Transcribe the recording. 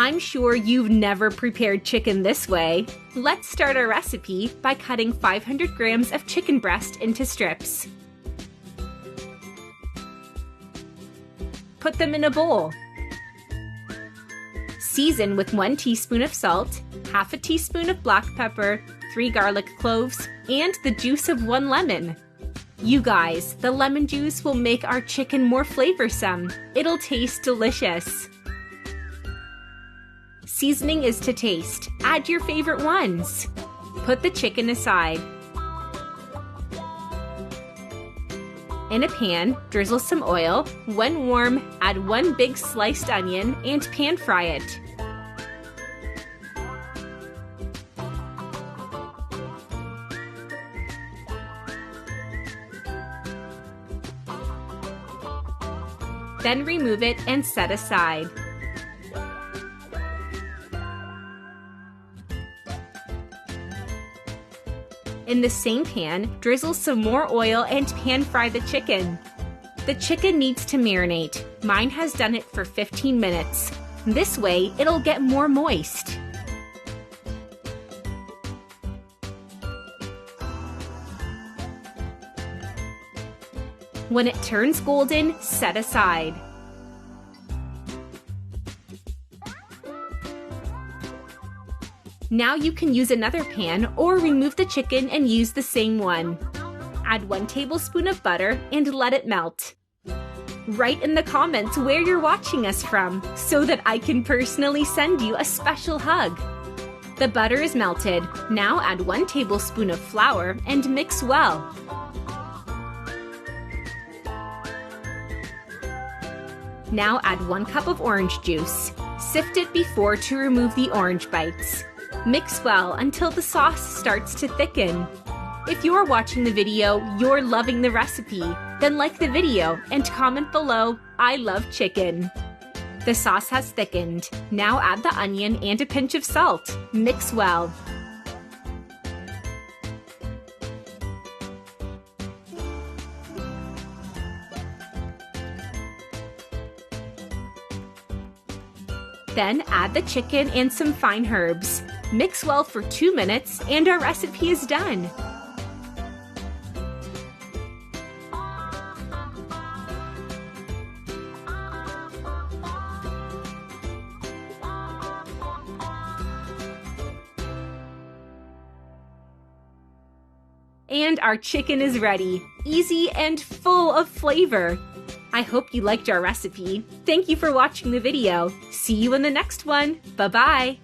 I'm sure you've never prepared chicken this way. Let's start our recipe by cutting 500 grams of chicken breast into strips. Put them in a bowl. Season with 1 teaspoon of salt, half a teaspoon of black pepper, 3 garlic cloves, and the juice of 1 lemon. You guys, the lemon juice will make our chicken more flavorsome. It'll taste delicious. Seasoning is to taste. Add your favorite ones. Put the chicken aside. In a pan, drizzle some oil. When warm, add 1 big sliced onion and pan fry it. Then remove it and set aside. In the same pan, drizzle some more oil and pan fry the chicken. The chicken needs to marinate. Mine has done it for 15 minutes. This way, it'll get more moist. When it turns golden, set aside. Now you can use another pan or remove the chicken and use the same one. Add 1 tablespoon of butter and let it melt. Write in the comments where you're watching us from so that I can personally send you a special hug. The butter is melted. Now add 1 tablespoon of flour and mix well. Now add 1 cup of orange juice. Sift it before to remove the orange bites. Mix well until the sauce starts to thicken. If you're watching the video, you're loving the recipe, then like the video and comment below, "I love chicken." The sauce has thickened. Now add the onion and a pinch of salt. Mix well. Then add the chicken and some fine herbs. Mix well for 2 minutes and our recipe is done. And our chicken is ready. Easy and full of flavor. I hope you liked our recipe. Thank you for watching the video. See you in the next one. Bye-bye.